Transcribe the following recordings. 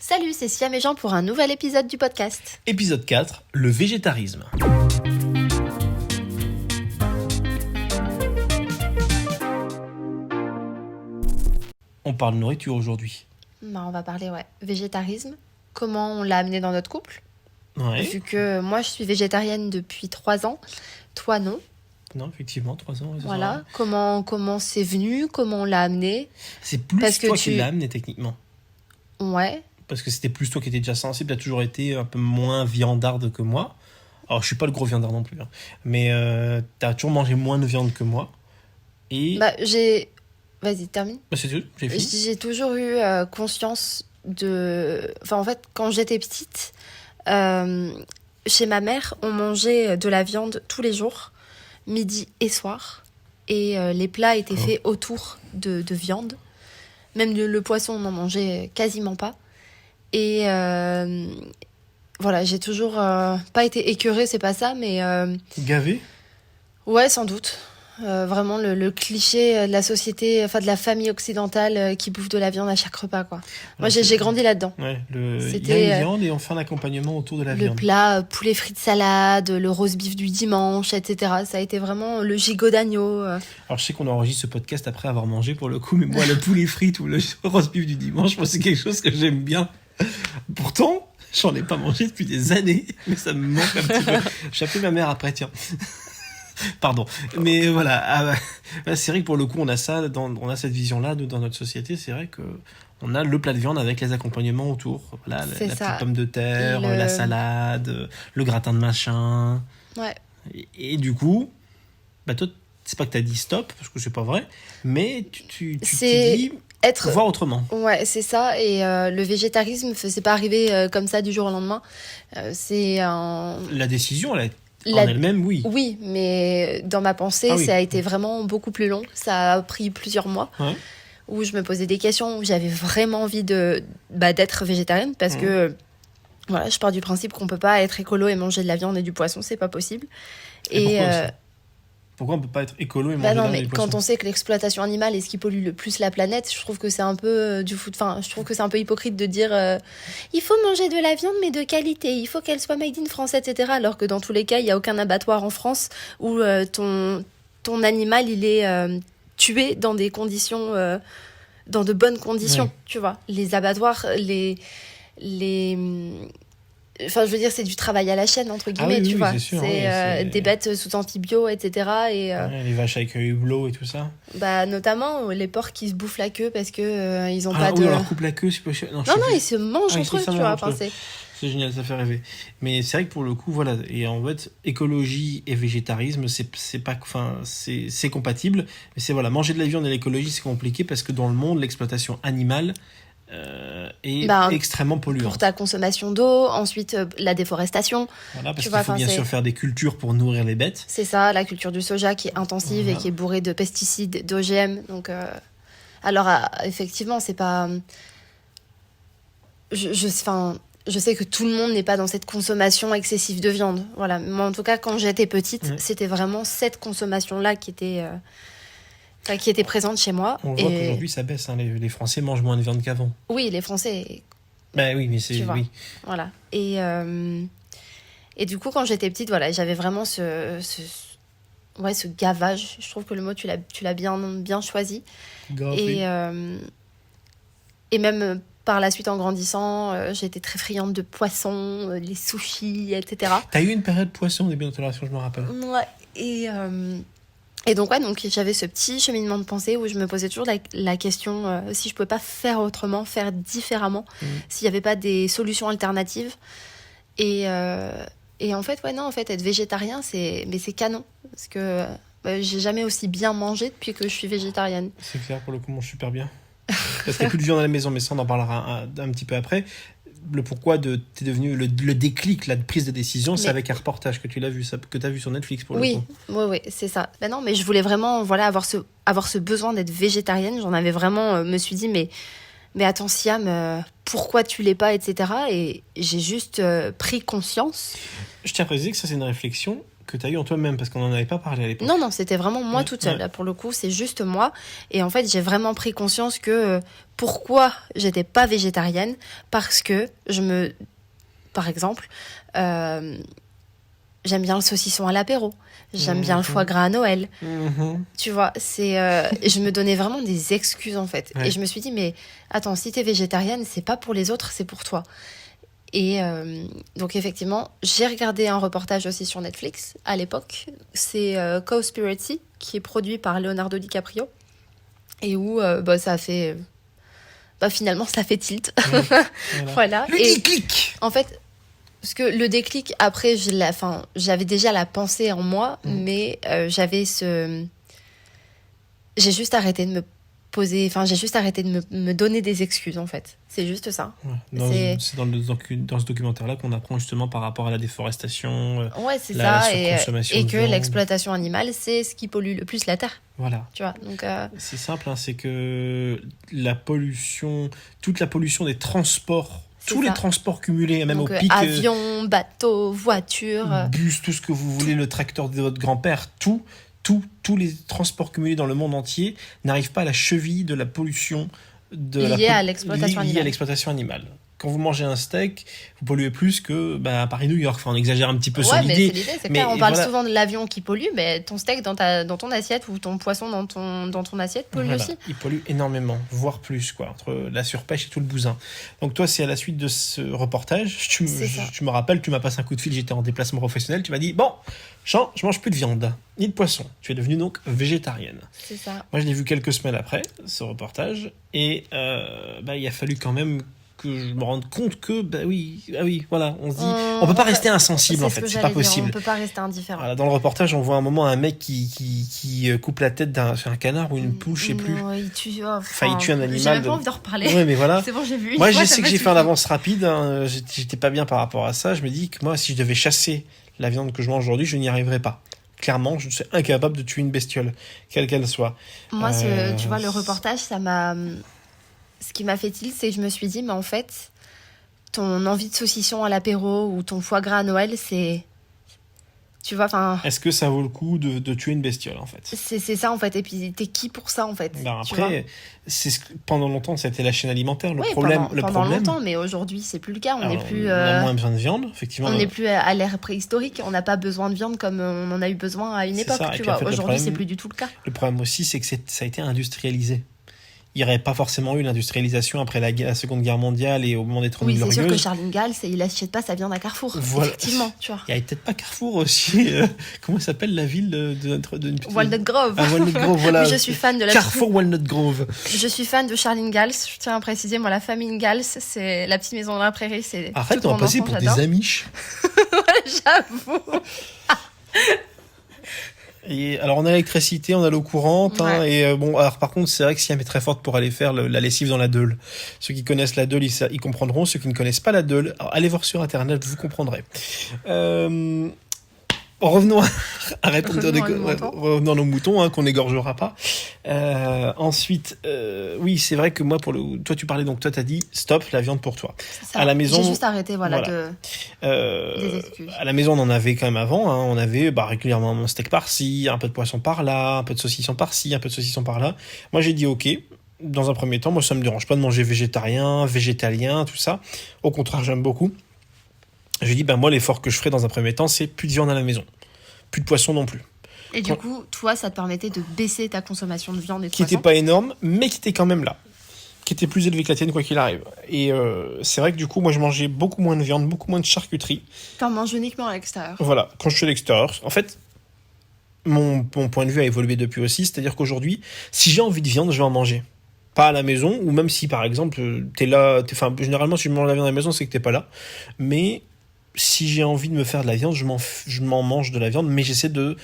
Salut, c'est Siam et Jean pour un nouvel épisode du podcast. Épisode 4, le végétarisme. On parle nourriture aujourd'hui. On va parler, végétarisme. Comment on l'a amené dans notre couple. Ouais. Vu que moi, je suis végétarienne depuis 3 ans. Toi, non. Non, effectivement, 3 ans. Voilà. Comment c'est venu, comment on l'a amené. C'est plus Parce toi que qui l'as amené techniquement. Ouais. Parce que c'était plus toi qui étais déjà sensible, t'as toujours été un peu moins viandarde que moi. Alors, je suis pas le gros viandard non plus, hein. Mais t'as toujours mangé moins de viande que moi. Et... Vas-y, termine. c'est tout, j'ai fini. J'ai toujours eu conscience de... Enfin, en fait, quand j'étais petite, chez ma mère, on mangeait de la viande tous les jours, midi et soir. Et les plats étaient faits autour de viande. Même le poisson, on n'en mangeait quasiment pas. Et voilà, j'ai toujours pas été écœurée, c'est pas ça, mais... Gavé ? Ouais, sans doute. Vraiment le cliché de la société, enfin de la famille occidentale qui bouffe de la viande à chaque repas, quoi. Moi, j'ai grandi là-dedans. Ouais, il y C'était, a une viande et on fait un accompagnement autour de la viande. Le plat poulet frites salade, le roast beef du dimanche, etc. Ça a été vraiment le gigot d'agneau. Alors, je sais qu'on enregistre ce podcast après avoir mangé pour le coup, mais moi, le poulet frites ou le roast beef du dimanche, moi, c'est quelque chose que j'aime bien. Pourtant, j'en ai pas mangé depuis des années, mais ça me manque un petit peu. J'ai appelé ma mère après, tiens. Pardon. Mais voilà, c'est vrai que pour le coup, on a ça, on a cette vision-là dans notre société. C'est vrai que on a le plat de viande avec les accompagnements autour. Voilà, la petite pomme de terre, la salade, le gratin de machin. Ouais. Et du coup, toi, c'est pas que t'as dit stop, parce que c'est pas vrai, mais tu t'es dit voir autrement. Ouais, c'est ça. Et le végétarisme, c'est pas arrivé comme ça du jour au lendemain. La décision, en elle-même, oui. Oui, mais dans ma pensée, ça a été vraiment beaucoup plus long. Ça a pris plusieurs mois, où je me posais des questions, où j'avais vraiment envie d'être végétarienne, parce que voilà, je pars du principe qu'on peut pas être écolo et manger de la viande et du poisson, c'est pas possible. Et pourquoi on peut pas être écolo et manger de la viande et du poisson ? Quand on sait que l'exploitation animale est ce qui pollue le plus la planète, je trouve que c'est un peu je trouve que c'est un peu hypocrite de dire il faut manger de la viande mais de qualité, il faut qu'elle soit made in France, etc. Alors que dans tous les cas, il y a aucun abattoir en France où ton animal il est tué dans des conditions, dans de bonnes conditions, tu vois. Les abattoirs, Enfin, je veux dire, c'est du travail à la chaîne, entre guillemets, tu vois. C'est sûr, c'est des bêtes sous antibio, etc. Et, les vaches avec hublot et tout ça. Notamment, les porcs qui se bouffent la queue parce que ils ont pas de... on leur coupe la queue, c'est pas cher. Non, ils se mangent entre eux, tu vois. C'est génial, ça fait rêver. Mais c'est vrai que pour le coup, voilà. Et en fait, écologie et végétarisme, c'est compatible. Mais c'est manger de la viande et l'écologie, c'est compliqué parce que dans le monde, l'exploitation animale est extrêmement polluante. Pour ta consommation d'eau, ensuite la déforestation. Voilà, parce qu'il faut bien sûr faire des cultures pour nourrir les bêtes. C'est ça, la culture du soja qui est intensive et qui est bourrée de pesticides, d'OGM. Donc, alors, effectivement, c'est pas... Je sais que tout le monde n'est pas dans cette consommation excessive de viande. Voilà. Moi, en tout cas, quand j'étais petite, c'était vraiment cette consommation-là qui était présente chez moi. On voit qu'aujourd'hui, ça baisse. Hein. Les Français mangent moins de viande qu'avant. Oui, les Français... oui, mais c'est... Oui. Voilà. Et du coup, quand j'étais petite, voilà, j'avais vraiment ce gavage. Je trouve que le mot, tu l'as bien choisi. Et même... Par la suite, en grandissant, j'ai été très friande de poissons, les sushis, etc. T'as eu une période poisson au début de ton relation, je me rappelle. Ouais. Et donc j'avais ce petit cheminement de pensée où je me posais toujours la question si je pouvais pas faire autrement, faire différemment, s'il y avait pas des solutions alternatives. Et en fait, être végétarien, c'est canon. Parce que j'ai jamais aussi bien mangé depuis que je suis végétarienne. C'est clair, pour le coup, je mange super bien. Parce qu'il n'y a plus de viande à la maison, mais ça, on en parlera un petit peu après. Le pourquoi t'es devenu le déclic, la prise de décision, c'est avec un reportage que tu l'as vu, que tu as vu sur Netflix pour le coup. Oui, c'est ça. Non, mais je voulais vraiment avoir ce besoin d'être végétarienne. J'en avais vraiment, me suis dit, mais attends, Siam, pourquoi tu l'es pas, etc. Et j'ai juste pris conscience. Je tiens à préciser que ça, c'est une réflexion que tu as eu en toi-même, parce qu'on n'en avait pas parlé à l'époque. Non, c'était vraiment moi toute seule. Ouais. Là, pour le coup, c'est juste moi. Et en fait, j'ai vraiment pris conscience que pourquoi j'étais pas végétarienne, parce que par exemple, j'aime bien le saucisson à l'apéro. J'aime bien le foie gras à Noël. Tu vois, je me donnais vraiment des excuses en fait. Ouais. Et je me suis dit, mais attends, si t'es végétarienne, c'est pas pour les autres, c'est pour toi. Et donc effectivement, j'ai regardé un reportage aussi sur Netflix à l'époque. C'est Cowspiracy, qui est produit par Leonardo DiCaprio. Et où ça a fait... finalement, ça fait tilt. Voilà. Le déclic. En fait, parce que le déclic, après, j'avais déjà la pensée en moi, mais j'ai juste arrêté de me poser, j'ai juste arrêté de me donner des excuses, en fait. C'est juste ça. Ouais. C'est dans ce documentaire-là qu'on apprend justement par rapport à la déforestation, ouais, c'est la ça, surconsommation et de que viande. l'exploitation animale, c'est ce qui pollue le plus la Terre. Voilà. Tu vois, donc... C'est simple, hein, c'est que toute la pollution des transports, tous les transports cumulés, même donc, au pic, avion, bateau, voiture... bus, tout ce que vous voulez, le tracteur de votre grand-père, tous les transports cumulés dans le monde entier n'arrivent pas à la cheville de la pollution liée à l'exploitation animale. Quand vous mangez un steak, vous polluez plus que à Paris-New York. Enfin, on exagère un petit peu ouais, sur mais l'idée. c'est l'idée, c'est clair. On parle souvent de l'avion qui pollue, mais ton steak dans ton assiette ou ton poisson dans ton assiette pollue aussi. Il pollue énormément, voire plus, quoi, entre la surpêche et tout le bousin. Donc toi, c'est à la suite de ce reportage, tu me rappelles, tu m'as passé un coup de fil, j'étais en déplacement professionnel, tu m'as dit, bon, Jean, je mange plus de viande, ni de poisson. Tu es devenue donc végétarienne. C'est ça. Moi, je l'ai vu quelques semaines après, ce reportage, et il a fallu quand même que je me rende compte que voilà, on se dit on peut pas rester insensible, en fait, c'est pas possible. On peut pas rester indifférent. Voilà, dans le reportage, on voit un moment un mec qui coupe la tête d'un canard ou une poule, je sais plus. Il tue un animal. J'ai même pas envie d'en reparler. Ouais, mais voilà. C'est bon, j'ai vu. Moi, je sais que j'ai fait un avance rapide, hein, j'étais pas bien par rapport à ça. Je me dis que moi, si je devais chasser la viande que je mange aujourd'hui, je n'y arriverais pas. Clairement, je suis incapable de tuer une bestiole, quelle qu'elle soit. Moi, tu vois, le reportage, ce qui m'a fait tilt, c'est que je me suis dit, mais en fait, ton envie de saucisson à l'apéro ou ton foie gras à Noël, c'est... Tu vois, est-ce que ça vaut le coup de tuer une bestiole, en fait? C'est ça, en fait. Et puis, t'es qui pour ça, en fait? Après, pendant longtemps, ça a été la chaîne alimentaire. Pendant longtemps, mais aujourd'hui, c'est plus le cas. On a moins besoin de viande, effectivement. On n'est plus à l'ère préhistorique. On n'a pas besoin de viande comme on en a eu besoin à une époque. Tu vois. En fait, aujourd'hui, c'est plus du tout le cas. Le problème aussi, c'est que ça a été industrialisé. Il n'y aurait pas forcément eu l'industrialisation après la Seconde Guerre mondiale et au moment des 30 Glorieuses. Oui, c'est sûr que Charles Ingalls, il n'achète pas sa viande à Carrefour. Voilà. Effectivement, tu vois. Il n'y avait peut-être pas Carrefour aussi. Comment s'appelle la ville de Walnut Grove. Walnut Grove, voilà. Je suis fan de la Carrefour Walnut Grove. Je suis fan de Charles Ingalls. Je tiens à préciser, moi, la famille Ingalls, c'est la petite maison dans la prairie. Arrête, on va passer pour des Amish. J'avoue. Et alors, on a l'électricité, on a l'eau courante, ouais. Alors par contre, c'est vrai que Siam est très forte pour aller faire la lessive dans la Deule. Ceux qui connaissent la Deule, ils comprendront. Ceux qui ne connaissent pas la Deule, allez voir sur Internet, vous comprendrez. Revenons à revenons à nos moutons, qu'on n'égorgera pas. Ensuite, oui, c'est vrai que moi, toi, tu parlais, donc toi, t'as dit stop, la viande pour toi. À la maison, j'ai juste arrêté, des excuses. À la maison, on en avait quand même avant. On avait régulièrement un steak par-ci, un peu de poisson par-là, un peu de saucisson par-ci, un peu de saucisson par-là. Moi, j'ai dit ok. Dans un premier temps, moi, ça me dérange pas de manger végétarien, végétalien, tout ça. Au contraire, j'aime beaucoup. Je dis, moi, l'effort que je ferai dans un premier temps, c'est plus de viande à la maison. Plus de poisson non plus. Et du coup, toi, ça te permettait de baisser ta consommation de viande et de poisson. Qui n'était pas énorme, mais qui était quand même là. Qui était plus élevée que la tienne, quoi qu'il arrive. Et c'est vrai que du coup, moi, je mangeais beaucoup moins de viande, beaucoup moins de charcuterie. Tu en manges uniquement à l'extérieur. Voilà, quand je suis à l'extérieur. En fait, mon point de vue a évolué depuis aussi. C'est-à-dire qu'aujourd'hui, si j'ai envie de viande, je vais en manger. Pas à la maison, ou même si, par exemple, t'es là... généralement, si je mange la viande à la maison, c'est que t'es pas là. Mais... si j'ai envie de me faire de la viande, je m'en mange de la viande, mais j'essaie de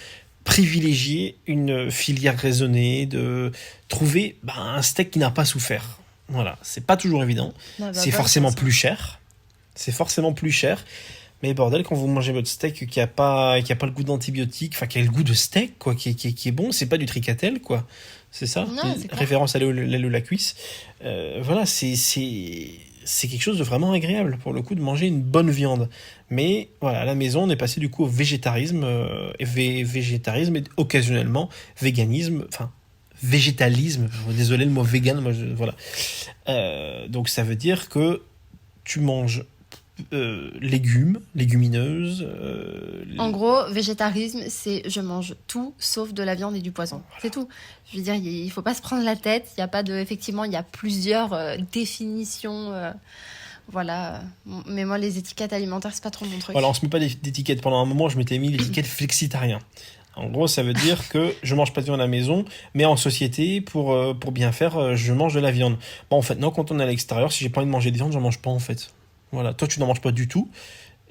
privilégier une filière raisonnée, de trouver un steak qui n'a pas souffert. Voilà, c'est pas toujours évident. C'est forcément plus cher. C'est forcément plus cher. Mais bordel, quand vous mangez votre steak qui a pas le goût d'antibiotique, qui a le goût de steak, quoi, qui est bon, c'est pas du tricatel, quoi. C'est ça. Non, c'est référence à l'aile ou la cuisse. Voilà, c'est c'est quelque chose de vraiment agréable, pour le coup, de manger une bonne viande. Mais voilà, à la maison, on est passé du coup au végétarisme, végétarisme et occasionnellement véganisme, enfin, végétalisme. Désolé, le mot vegan, voilà. Donc ça veut dire que tu manges légumes, légumineuses. En gros, végétarisme, c'est je mange tout sauf de la viande et du poisson. Voilà. C'est tout. Je veux dire, il faut pas se prendre la tête. Il y a pas de, effectivement, il y a plusieurs définitions. Voilà. Mais moi, les étiquettes alimentaires, c'est pas trop mon truc. Voilà, on se met pas d'étiquette. Pendant un moment, je m'étais mis l'étiquette flexitarien. En gros, ça veut dire que je mange pas de viande à la maison, mais en société, pour bien faire, je mange de la viande. Bon, en fait, non, quand on est à l'extérieur, si j'ai pas envie de manger de viande, j'en mange pas, en fait. Voilà, toi tu n'en manges pas du tout.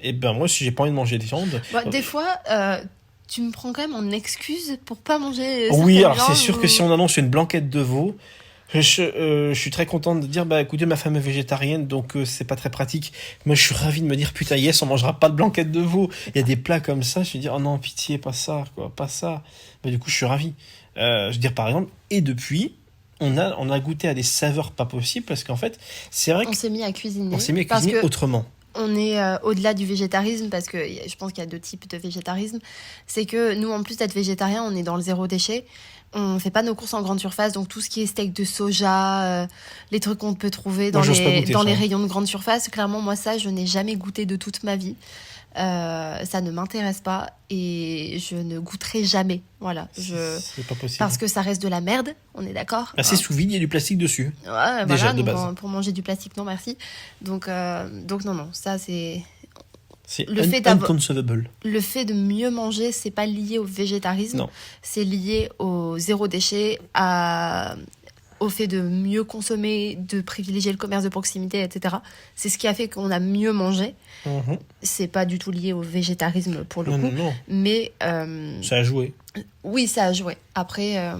Et ben moi, si j'ai pas envie de manger de viande. Des fois, tu me prends quand même en excuse pour pas manger. Oui, alors c'est sûr que si on annonce une blanquette de veau, je suis très content de dire, bah écoutez, ma femme est végétarienne, donc c'est pas très pratique. Moi, je suis ravi de me dire, putain, yes, on mangera pas de blanquette de veau. Il y a des plats comme ça, je vais dire, oh non, pitié, pas ça, quoi, pas ça. Bah du coup, je suis ravi. Je veux dire, par exemple, et depuis. On a goûté à des saveurs pas possibles parce qu'en fait, c'est vrai qu'on s'est mis à cuisiner. On s'est mis à cuisiner autrement. On est au-delà du végétarisme parce que je pense qu'il y a 2 types de végétarisme. C'est que nous, en plus d'être végétarien, on est dans le zéro déchet. On fait pas nos courses en grande surface, donc tout ce qui est steak de soja, les trucs qu'on peut trouver dans les rayons de grande surface, clairement, moi ça, je n'ai jamais goûté de toute ma vie. Ça ne m'intéresse pas et je ne goûterai jamais. Voilà, c'est pas possible. Parce que ça reste de la merde, on est d'accord. C'est sous vide, il y a du plastique dessus. Ouais, déjà voilà, de base. Pour manger du plastique, non merci. Donc non, ça c'est. C'est inconcevable. Le fait de mieux manger, c'est pas lié au végétarisme. Non. C'est lié au zéro déchet, au fait de mieux consommer, de privilégier le commerce de proximité, etc. C'est ce qui a fait qu'on a mieux mangé. Mmh. C'est pas du tout lié au végétarisme pour le coup. Non. Mais ça a joué. Oui, ça a joué. Après,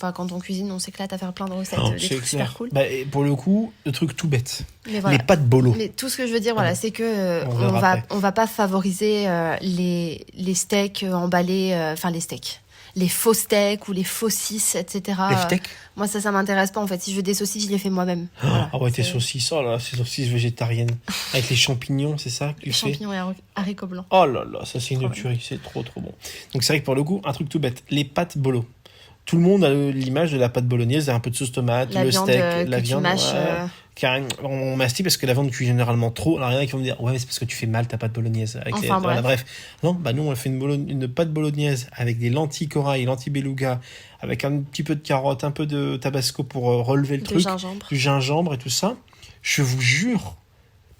quand on cuisine, on s'éclate à faire plein de recettes, des trucs super cool. Pour le coup, le truc tout bête. Mais voilà. Les pâtes bolo. Mais tout ce que je veux dire, c'est que on va pas favoriser les steaks emballés, les steaks. Les faux steaks ou les faux saucisses, etc. Les steaks moi, ça m'intéresse pas en fait. Si je veux des saucisses, je les fais moi-même. Voilà, tes saucisses, oh là là, ces saucisses végétariennes. Avec les champignons, c'est ça que tu fais ? Champignons et haricots blancs. Oh là là, ça c'est une tuerie, c'est trop bon. Donc c'est vrai que pour le coup, un truc tout bête, les pâtes bolo. Tout le monde a l'image de la pâte bolognaise, un peu de sauce tomate, le steak, la viande. On mastique parce que la viande cuit généralement trop. Alors il y en a qui vont me dire, ouais, mais c'est parce que tu fais mal ta pâte bolognaise. Bref. Non, nous on a fait une pâte bolognaise avec des lentilles corail, lentilles beluga, avec un petit peu de carotte, un peu de tabasco pour relever le truc. Du gingembre et tout ça. Je vous jure,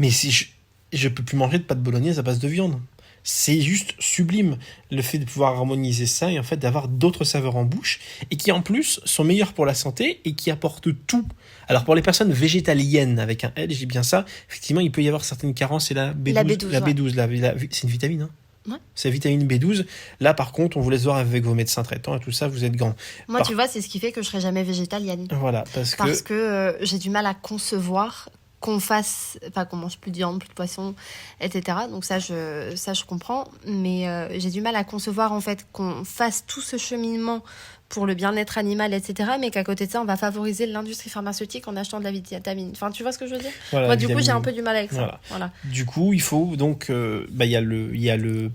mais si je peux plus manger de pâte bolognaise à base de viande. C'est juste sublime, le fait de pouvoir harmoniser ça et en fait d'avoir d'autres saveurs en bouche et qui en plus sont meilleures pour la santé et qui apportent tout. Alors pour les personnes végétaliennes avec un L, je dis bien ça, effectivement il peut y avoir certaines carences et la B12, c'est une vitamine, hein. Ouais. C'est la vitamine B12. Là par contre on vous laisse voir avec vos médecins traitants et tout ça, vous êtes grands. Moi tu vois, c'est ce qui fait que je serai jamais végétalienne. Voilà, parce que j'ai du mal à concevoir qu'on mange plus de viande, plus de poisson, etc. Donc ça je comprends, mais j'ai du mal à concevoir en fait qu'on fasse tout ce cheminement pour le bien-être animal, etc. Mais qu'à côté de ça, on va favoriser l'industrie pharmaceutique en achetant de la vitamine. Enfin, tu vois ce que je veux dire ? Voilà, moi, du coup, j'ai un peu du mal avec ça. Voilà. Du coup, il faut donc, il y a le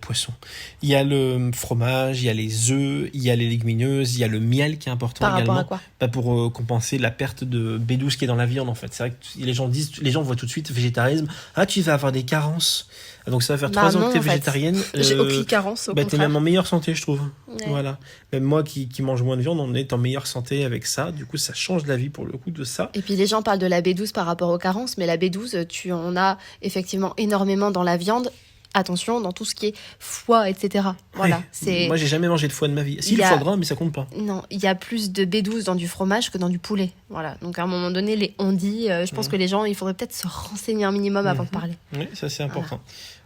poisson, il y a le fromage, il y a les œufs, il y a les légumineuses, il y a le miel qui est important également. Par rapport à quoi ? Pour compenser la perte de B12 qui est dans la viande en fait. C'est vrai que les gens voient tout de suite végétarisme. Ah, tu vas avoir des carences. Donc ça va faire 3 ans que tu es végétarienne. J'ai aucune carence, au contraire. T'es même en meilleure santé, je trouve. Ouais. Voilà. Même moi qui mange moins de viande, on est en meilleure santé avec ça. Du coup, ça change la vie pour le coup de ça. Et puis les gens parlent de la B12 par rapport aux carences, mais la B12, tu en as effectivement énormément dans la viande. Attention, dans tout ce qui est foie, etc. Voilà, Moi, j'ai jamais mangé de foie de ma vie. Si, le foie gras, mais ça compte pas. Non, il y a plus de B12 dans du fromage que dans du poulet. Voilà. Donc, à un moment donné, les on-dit, je pense que les gens, il faudrait peut-être se renseigner un minimum avant de parler. Oui, ça, c'est important.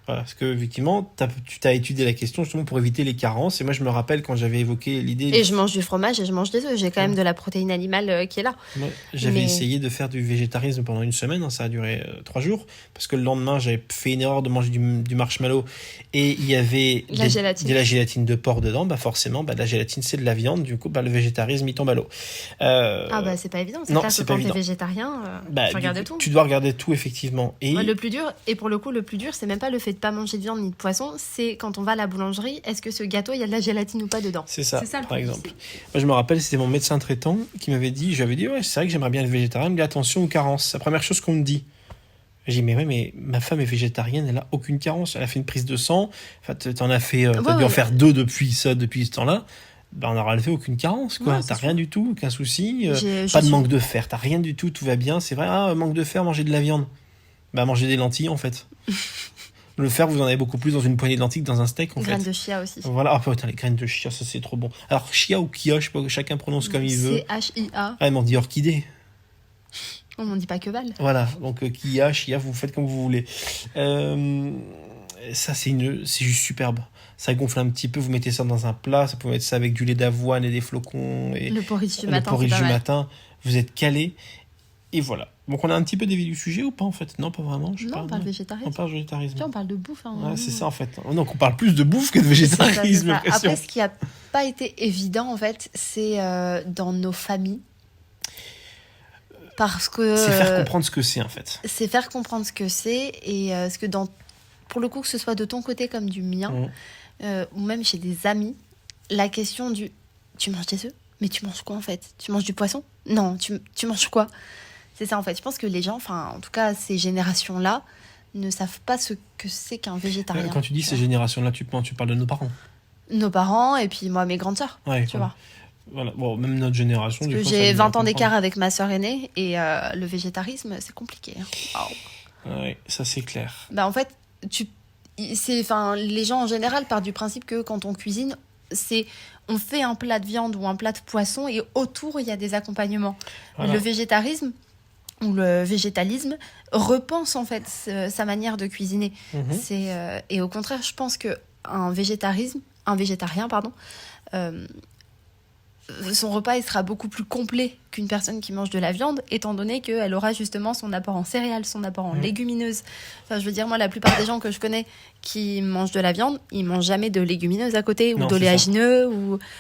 Voilà, parce que effectivement, tu t'as étudié la question justement pour éviter les carences. Et moi, je me rappelle quand j'avais évoqué l'idée. Et je mange du fromage et je mange des œufs. J'ai quand même de la protéine animale qui est là. Moi, j'avais Mais- essayé de faire du végétarisme pendant une semaine, hein, ça a duré 3 jours, parce que le lendemain, j'avais fait une erreur de manger du marshmallow et il y avait La gélatine. de la gélatine de porc dedans. Bah forcément, bah, la gélatine, c'est de la viande. Du coup, bah, le végétarisme, il tombe à l'eau. Ah bah c'est pas évident. C'est non, clair c'est que pas quand t'es évident. végétarien, Bah, tu regardes du coup, tout. tu dois regarder tout, effectivement. Et Ouais, le plus dur, et pour le coup, le plus dur, c'est même pas le fait de pas manger de viande ni de poisson, c'est quand on va à la boulangerie, est-ce que ce gâteau, il y a de la gélatine ou pas dedans? c'est ça, le par plus exemple. difficile. Moi, je me rappelle, c'était mon médecin traitant qui m'avait dit, j'avais dit, ouais, c'est vrai que j'aimerais bien être végétarien, il me dit, attention aux carences. C'est la première chose qu'on me dit. J'ai dit, mais ouais, mais ma femme est végétarienne, elle a aucune carence. Elle a fait une prise de sang. Enfin, t'en as fait, t'as Ouais, dû en ouais. faire 2 depuis ce temps-là. Ben, on n'aura fait aucune carence, quoi. Ouais, c'est T'as sûr. rien du tout, aucun souci. Je Pas de suis- manque de fer, t'as rien du tout, tout va bien. C'est vrai, ah, manque de fer, manger de la viande. Bah, manger des lentilles, en fait. Le fer, vous en avez beaucoup plus dans une poignée de lentilles que dans un steak, en Graines fait. de chia aussi. Voilà, ah putain, les graines de chia, ça c'est trop bon. Alors, chia ou kia, je sais pas, chacun prononce comme il veut. CHIA. Ah, ils m'ont dit orchidée. On m'en dit pas que balle. Voilà, donc kia, chia, vous faites comme vous voulez. Ça, c'est juste superbe. Ça gonfle un petit peu, vous mettez ça dans un plat, ça peut mettre ça avec du lait d'avoine et des flocons et Le porridge du le matin, porridge c'est pas du mal. matin. Vous êtes calé. Et voilà. Donc, on a un petit peu dévié du sujet ou pas, en fait? Non, pas vraiment. Je sais Non, pas, on parle non. végétarisme. On parle végétarisme. Tu vois, on parle de bouffe. Hein. Ouais, c'est ça, en fait. Donc, on parle plus de bouffe que de C'est ça, c'est végétarisme, j'ai ça. l'impression. Après, ce qui a pas été évident, en fait, c'est dans nos familles. Parce que... C'est faire comprendre ce que c'est, en fait. c'est faire comprendre ce que c'est et ce que pour le coup, que ce soit de ton côté comme du mien, ou même chez des amis, la question du tu manges des œufs? Mais tu manges quoi en fait? Tu manges du poisson? Non, tu manges quoi? C'est ça en fait. Je pense que les gens, enfin en tout cas ces générations-là, ne savent pas ce que c'est qu'un végétarien. Quand tu dis ces générations-là, tu parles de nos parents. Nos parents et puis moi mes grandes sœurs, Ouais, tu vois. Voilà. Bon, même notre génération. Parce des que fois, ça j'ai nous 20 ans comprendre. d'écart avec ma sœur aînée et le végétarisme c'est compliqué. Hein. Waouh. Ouais, ça c'est clair. Bah en fait, les gens en général partent du principe que quand on cuisine, on fait un plat de viande ou un plat de poisson et autour il y a des accompagnements. Voilà. Le végétarisme ou le végétalisme repense en fait sa manière de cuisiner. Mhm. Et au contraire, je pense que un végétarien, pardon, son repas il sera beaucoup plus complet qu'une personne qui mange de la viande, étant donné qu'elle aura justement son apport en céréales, son apport en légumineuses. Enfin, je veux dire, moi, la plupart des gens que je connais qui mangent de la viande, ils mangent jamais de légumineuses à côté, Non, ou c'est d'oléagineux,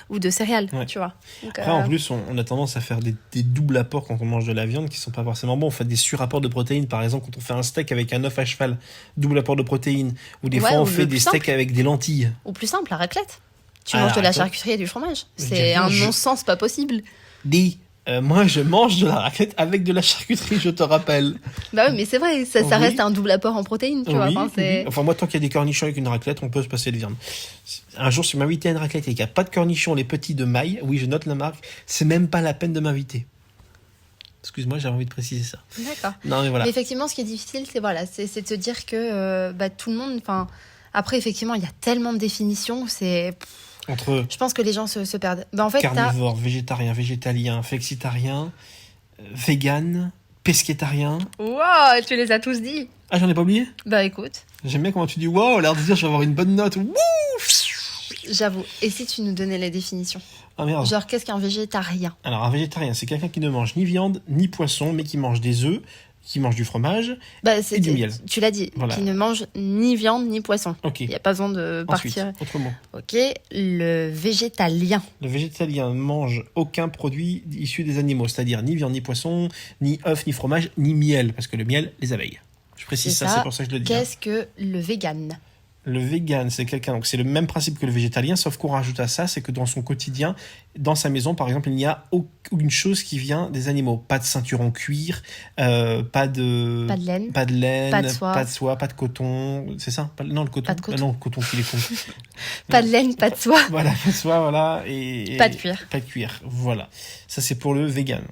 ou de céréales, Ouais. tu vois. Donc, Après, en plus, on a tendance à faire des doubles apports quand on mange de la viande qui sont pas forcément bons. On fait des surapports de protéines, par exemple, quand on fait un steak avec un œuf à cheval, double apport de protéines. Ou des Ouais, fois, on ou fait le des plus steaks avec des lentilles. ou plus simple, la raclette. Tu Ah, manges la de la raclette. charcuterie et du fromage. Je C'est dirais, un je- non-sens pas possible. Moi, je mange de la raclette avec de la charcuterie, je te rappelle. Bah oui, mais c'est vrai, ça Oui. reste un double apport en protéines, tu vois. Oui, Enfin, c'est... oui. Enfin, moi, tant qu'il y a des cornichons avec une raclette, on peut se passer de viande. Un jour, si vous m'invitez à une raclette et qu'il n'y a pas de cornichons, les petits de maille, oui, je note la marque, c'est même pas la peine de m'inviter. Excuse-moi, j'avais envie de préciser ça. D'accord. Non, mais voilà. Mais effectivement, ce qui est difficile, c'est de se dire que tout le monde... Enfin, après, effectivement, il y a tellement de définitions, Entre je pense que les gens se perdent. Bah, en fait, carnivore, végétarien, végétalien, flexitarien, vegan, pesquétarien. Wow, tu les as tous dit. Ah, j'en ai pas oublié? Bah écoute, J'aime bien comment tu dis wow, l'air de dire je vais avoir une bonne note. Wouh! j'avoue. Et si tu nous donnais les définitions? Ah merde. Genre, qu'est-ce qu'un végétarien? Alors, un végétarien, c'est quelqu'un qui ne mange ni viande ni poisson, mais qui mange des œufs, qui mange du fromage. Bah, Et du miel. Tu l'as dit, Voilà. qui ne mange ni viande ni poisson. Ok. Il n'y a pas besoin de Ensuite, partir. autrement. Ok, le végétalien. Le végétalien ne mange aucun produit issu des animaux, c'est-à-dire ni viande, ni poisson, ni œufs, ni fromage, ni miel, parce que le miel, les abeilles. Je précise C'est ça, ça. c'est pour ça que je le dis. hein. Qu'est-ce que le vegan? Le vegan, c'est quelqu'un, donc c'est le même principe que le végétalien, sauf qu'on rajoute à ça, c'est que dans son quotidien, dans sa maison, par exemple, il n'y a aucune chose qui vient des animaux. Pas de ceinture en cuir, pas de laine. pas de laine, Pas de soie. pas de coton. C'est ça? Non, le coton. Pas de coton. Ah non, le coton, qu'il est con. Pas de laine, pas de soie. Voilà, pas de soie, voilà. Et Pas de cuir. Pas de cuir, voilà. Ça, c'est pour le vegan.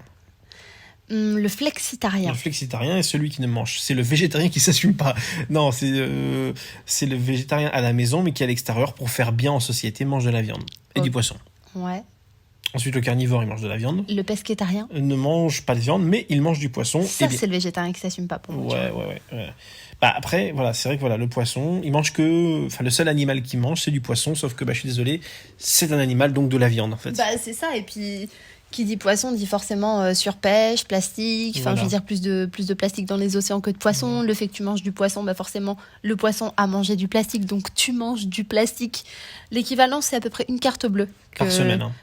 Le flexitarien. Le flexitarien est celui qui ne mange. C'est le végétarien qui s'assume pas. Non, c'est le végétarien à la maison, mais qui à l'extérieur, pour faire bien en société, mange de la viande et Ok. du poisson. Ouais. Ensuite, le carnivore, il mange de la viande. Le pescétarien. Ne mange pas de viande, mais il mange du poisson. Ça, c'est le végétarien qui s'assume pas pour moi. Ouais. Bah après, voilà, c'est vrai que voilà, le poisson, il mange que... Enfin, le seul animal qu'il mange, c'est du poisson, sauf que, bah, je suis désolé, c'est un animal, donc de la viande, en fait. Bah, c'est ça, et puis... Qui dit poisson dit forcément surpêche, plastique, enfin je veux dire plus de plastique dans les océans que de poissons. Le fait que tu manges du poisson, bah forcément le poisson a mangé du plastique, donc tu manges du plastique. L'équivalent c'est à peu près une carte bleue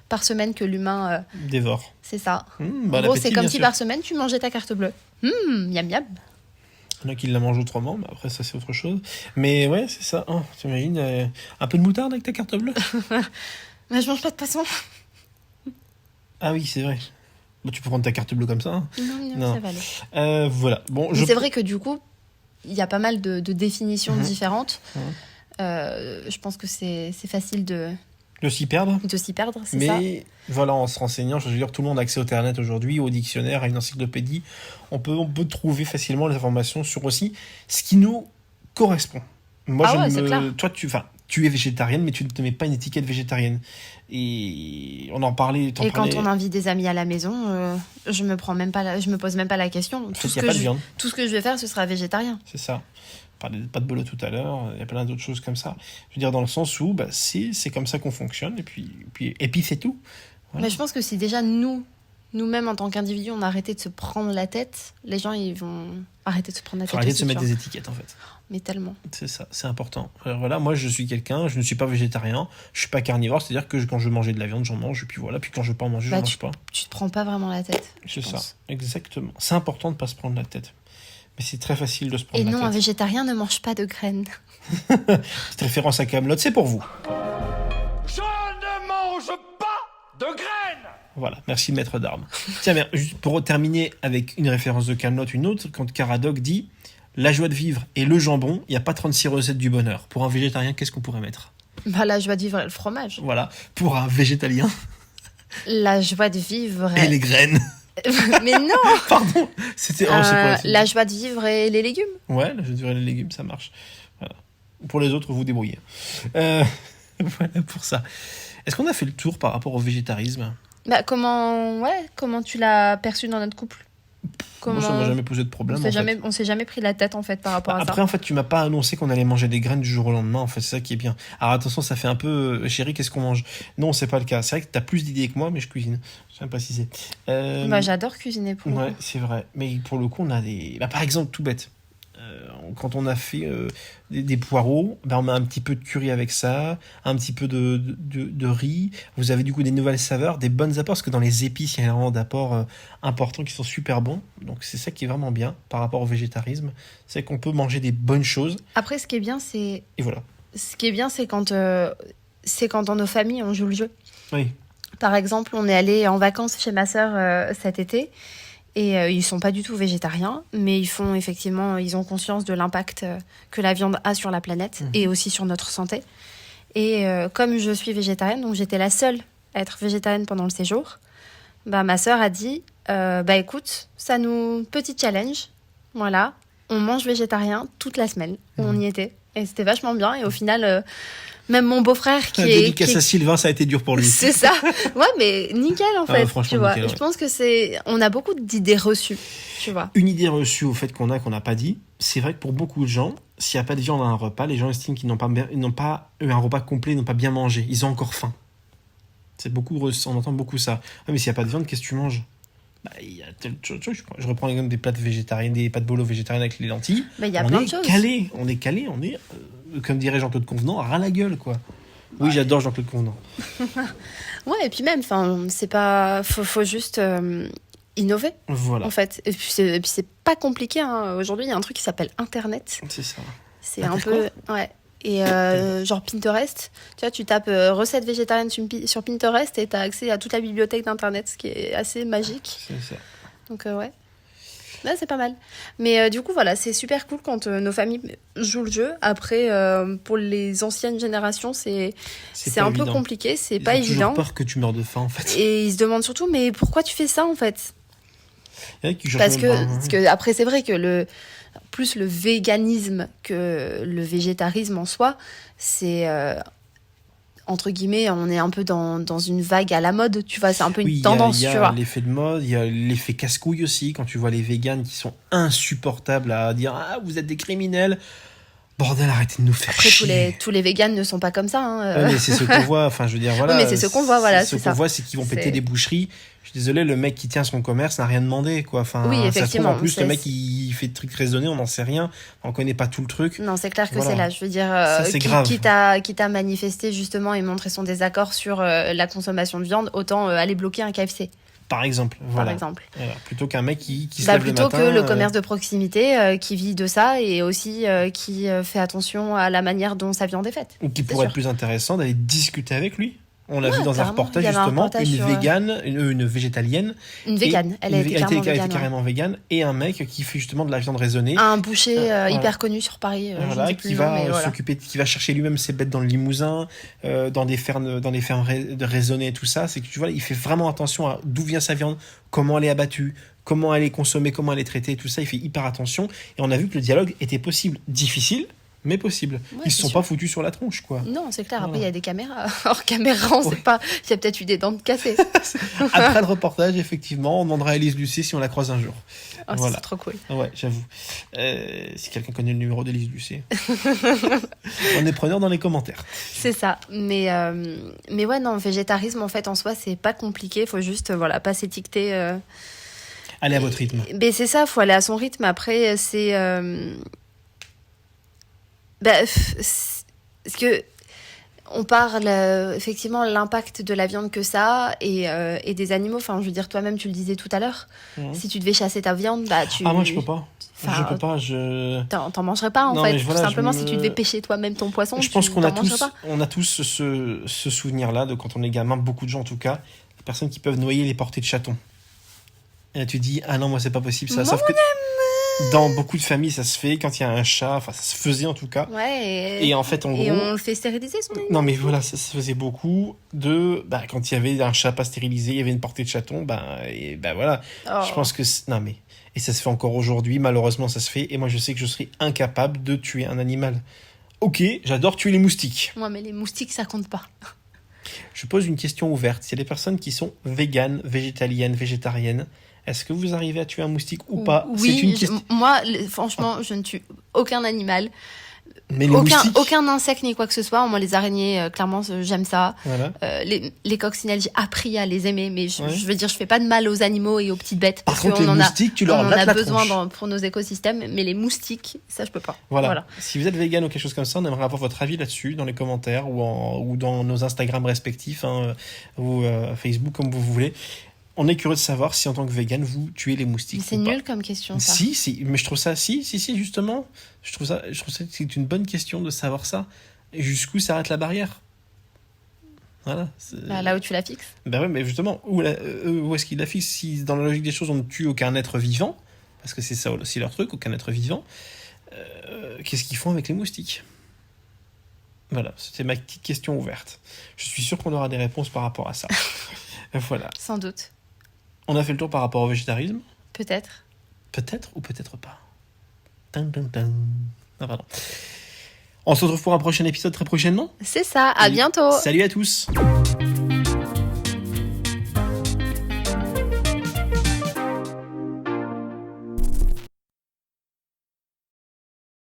par semaine que l'humain dévore. C'est ça. Bah, en gros c'est comme si par semaine tu mangeais ta carte bleue. Miam miam. Il y en a qui la mangent autrement, mais après ça c'est autre chose. Mais ouais c'est ça. Oh, t'imagines un peu de moutarde avec ta carte bleue. Mais je mange pas de poisson. Ah oui, c'est vrai. Bah, tu peux prendre ta carte bleue comme ça. Hein. Non, ça va aller. Voilà. Bon, c'est vrai que du coup, il y a pas mal de définitions différentes. Je pense que c'est facile de s'y perdre. C'est ça. Mais voilà, en se renseignant, je veux dire, tout le monde a accès au Internet aujourd'hui, au dictionnaire, à une encyclopédie. On peut trouver facilement les informations sur aussi ce qui nous correspond. Moi, toi, tu es végétarienne, mais tu ne te mets pas une étiquette végétarienne. Et on en parlait. Et quand on invite des amis à la maison, je me pose même pas la question. Tout ce que je vais faire, ce sera végétarien. C'est ça. On parlait de pâte bolo tout à l'heure. Il y a plein d'autres choses comme ça. Je veux dire, dans le sens où c'est comme ça qu'on fonctionne. Et puis c'est tout. Voilà. Mais je pense que si déjà nous-mêmes en tant qu'individus, on a arrêté de se prendre la tête, les gens ils vont arrêter de se prendre la tête. Arrêter de se mettre des étiquettes en fait. Mais tellement. C'est ça, c'est important. Alors voilà, moi je suis quelqu'un, je ne suis pas végétarien, je suis pas carnivore, c'est-à-dire que quand je veux manger de la viande, j'en mange, et puis voilà, puis quand je veux pas en manger, j'en mange pas. Tu te prends pas vraiment la tête. C'est ça, exactement. C'est important de pas se prendre la tête. Mais c'est très facile de se prendre la tête. Et non, un végétarien ne mange pas de graines. Cette référence à Kaamelott, c'est pour vous. Je ne mange pas de graines. Voilà, merci maître d'armes. Tiens, mais juste pour terminer avec une référence de Kaamelott, une autre, quand Caradoc dit « La joie de vivre et le jambon, il n'y a pas 36 recettes du bonheur. » Pour un végétarien, qu'est-ce qu'on pourrait mettre ? La joie de vivre et le fromage. Voilà, pour un végétalien. La joie de vivre et les graines. Mais non. Pardon. C'était la joie de vivre et les légumes. Ouais, la joie de vivre et les légumes, ça marche. Voilà. Pour les autres, vous débrouillez. Voilà pour ça. Est-ce qu'on a fait le tour par rapport au végétarisme ? Comment tu l'as perçu dans notre couple ? Moi, ça m'a jamais posé de problème. On s'est jamais pris la tête en fait par rapport à ça. Après, en fait, tu m'as pas annoncé qu'on allait manger des graines du jour au lendemain. En fait, c'est ça qui est bien. Alors attention, ça fait un peu, chérie, qu'est-ce qu'on mange ? Non, c'est pas le cas. C'est vrai que t'as plus d'idées que moi, mais je cuisine. Je sais pas si c'est. J'adore cuisiner pour le coup. Ouais, c'est vrai. Mais pour le coup, on a des. Par exemple, tout bête. Quand on a fait des poireaux, on met un petit peu de curry avec ça, un petit peu de riz. Vous avez du coup des nouvelles saveurs, des bonnes apports, parce que dans les épices, il y a vraiment d'apports importants qui sont super bons. Donc c'est ça qui est vraiment bien par rapport au végétarisme. C'est qu'on peut manger des bonnes choses. Après, ce qui est bien, c'est... Et voilà. Ce qui est bien, c'est quand dans nos familles, on joue le jeu. Oui. Par exemple, on est allé en vacances chez ma sœur cet été. Et ils sont pas du tout végétariens, mais ils ont conscience de l'impact que la viande a sur la planète et aussi sur notre santé. Et comme je suis végétarienne, donc j'étais la seule à être végétarienne pendant le séjour, ma sœur a dit, écoute, petit challenge, voilà, on mange végétarien toute la semaine. On y était. Et c'était vachement bien. Et au final... Même mon beau-frère qui est... Dédicace à Sylvain, ça a été dur pour lui. C'est ça. Ouais, mais nickel, en fait, tu vois. Nickel, ouais. Je pense que on a beaucoup d'idées reçues, tu vois. Une idée reçue au fait qu'on n'a pas dit, c'est vrai que pour beaucoup de gens, s'il n'y a pas de viande à un repas, les gens estiment qu'ils n'ont pas eu un repas complet, ils n'ont pas bien mangé, ils ont encore faim. On entend beaucoup ça. Ah, mais s'il n'y a pas de viande, qu'est-ce que tu manges ? Il y a je reprends l'exemple des pâtes végétariennes, des pâtes bolo végétariennes avec les lentilles. Il y a plein de choses. On est calé, comme dirait Jean-Claude Convenant, ras la gueule, quoi. Oui, j'adore Jean-Claude Convenant. Ouais, et puis même, c'est pas... Faut juste innover, voilà. En fait. Et puis c'est pas compliqué, hein. Aujourd'hui, il y a un truc qui s'appelle Internet. C'est ça. C'est un peu... Ouais. Et genre Pinterest, tu vois, tu tapes recettes végétariennes sur Pinterest et tu as accès à toute la bibliothèque d'Internet, ce qui est assez magique. C'est ça. Donc ouais, là c'est pas mal. Mais du coup voilà, c'est super cool quand nos familles jouent le jeu. Après, pour les anciennes générations, c'est un peu compliqué, c'est pas évident. Ils ont toujours peur que tu meurs de faim en fait. Et ils se demandent surtout, mais pourquoi tu fais ça en fait ? Parce que après c'est vrai que plus le véganisme que le végétarisme en soi, c'est entre guillemets, on est un peu dans une vague à la mode, tu vois, c'est un peu une Oui, tendance, il y tu a vois. l'effet de mode, il y a l'effet casse-couille aussi, quand tu vois les véganes qui sont insupportables à dire « Ah, vous êtes des criminels !» Bordel, arrêtez de nous faire Après, chier. tous les véganes ne sont pas comme ça. Hein. Ouais, mais c'est ce qu'on voit, enfin je veux dire, voilà. Oui, mais c'est ce qu'on voit, voilà, Ce c'est qu'on ça. voit, c'est qu'ils vont péter C'est- des boucheries. Je suis désolé, le mec qui tient son commerce n'a rien demandé, quoi. Enfin, Oui, ça se trouve, effectivement, en plus, c'est- le mec, il fait des trucs raisonnés, on n'en sait rien. On connaît pas tout le truc. Non, c'est clair que Voilà. c'est là. Je veux dire, Ça, c'est grave. quitte à manifester justement et montrer son désaccord sur la consommation de viande, autant aller bloquer un KFC, Par exemple, par voilà. exemple. Voilà. Plutôt qu'un mec qui se Bah, lève le plutôt matin. que le commerce de proximité qui vit de ça et aussi qui fait attention à la manière dont sa viande est faite. Ou qui C'est pourrait sûr. être plus intéressant d'aller discuter avec lui. On l'a Ouais, vu dans un carrément. reportage Il y avait un justement, reportage une sur, végane, une végétalienne. Une végane. Elle a été clairement elle était végane. Ouais. carrément végane. Et un mec qui fait justement de la viande raisonnée. Un boucher Voilà. hyper connu sur Paris. Je ne Voilà, sais plus qui le nom, va mais voilà. s'occuper, qui va chercher lui-même ses bêtes dans le Limousin, dans des fermes de raisonnées et tout ça. C'est que tu vois, il fait vraiment attention à d'où vient sa viande, comment elle est abattue, comment elle est consommée, comment elle est traitée, tout ça. Il fait hyper attention. Et on a vu que le dialogue était possible, difficile, mais possible. Ouais, Ils se c'est sont sûr. pas foutus sur la tronche, quoi. Non, c'est clair. Après, Voilà. il y a des caméras. Hors caméra, on sait pas. Il y a peut-être eu des dents de cassées. Après le reportage, effectivement, on demandera à Élise Lucet si on la croise un jour. Oh, Voilà. C'est trop cool. Ouais, j'avoue. Si quelqu'un connaît le numéro d'Élise Lucet, on est preneur dans les commentaires. C'est ça. Mais ouais, non, le végétarisme, en fait, en soi, c'est pas compliqué. Il faut juste, voilà, pas s'étiqueter. Allez à votre rythme. Mais c'est ça, faut aller à son rythme. Après, c'est. Parce que. On parle effectivement l'impact de la viande que ça a et des animaux. Enfin, je veux dire, toi-même, tu le disais tout à l'heure. Mhm. Si tu devais chasser ta viande, bah tu. Ah, moi, je peux pas. Enfin, Je peux pas. Je T'en mangerais pas en Non, fait. mais Tout voilà, simplement, je si me- tu devais pêcher toi-même ton poisson, pense qu'on a t'en mangerais tous, pas. ce souvenir-là de quand on est gamin, beaucoup de gens en tout cas, des personnes qui peuvent noyer les portées de chatons. Et là, tu dis, ah non, moi, c'est pas possible ça. Moi, Sauf que dans beaucoup de familles, ça se fait quand il y a un chat, enfin, ça se faisait en tout cas. Ouais. Et en fait, en Et gros. on le fait stériliser son animal. Non, mais voilà, ça se faisait beaucoup de. Bah, quand il y avait un chat pas stérilisé, il y avait une portée de chaton, voilà. Oh. Je pense que. Non, mais. Et ça se fait encore aujourd'hui, malheureusement, ça se fait. Et moi, je sais que je serais incapable de tuer un animal. Ok, j'adore tuer les moustiques. Moi, mais les moustiques, ça compte pas. Je pose une question ouverte. S'il y a des personnes qui sont véganes, végétaliennes, végétariennes, est-ce que vous arrivez à tuer un moustique ou pas? Oui, C'est une question. moi, franchement, je ne tue aucun animal. Mais les moustiques. Aucun insecte ni quoi que ce soit. Moi, les araignées, clairement, j'aime ça. Voilà. Les coccinelles, j'ai appris à les aimer, mais Ouais. je veux dire, je fais pas de mal aux animaux et aux petites bêtes. Par parce contre, qu'on les en moustiques, tu on leur en abattes a la besoin tronche. pour nos écosystèmes, mais les moustiques, ça, je peux pas. Voilà. Si vous êtes vegan ou quelque chose comme ça, on aimerait avoir votre avis là-dessus dans les commentaires ou dans nos Instagram respectifs ou Facebook, comme vous voulez. On est curieux de savoir si en tant que vegan, vous tuez les moustiques. Mais c'est ou pas. nul comme question, ça. Si, mais je trouve ça, justement, je trouve ça que c'est une bonne question de savoir ça. Et jusqu'où s'arrête la barrière? Voilà. Bah, là où tu la fixes. Ben ouais, mais justement, où est-ce qu'il la fixe? Si dans la logique des choses, on ne tue aucun être vivant, parce que c'est ça aussi leur truc, aucun être vivant, qu'est-ce qu'ils font avec les moustiques? Voilà, c'était ma petite question ouverte. Je suis sûr qu'on aura des réponses par rapport à ça. Voilà. Sans doute. On a fait le tour par rapport au végétarisme. Peut-être. Peut-être ou peut-être pas. Tan, tan, tan. Ah, pardon. On se retrouve pour un prochain épisode très prochainement. C'est ça. À bientôt. Salut à tous.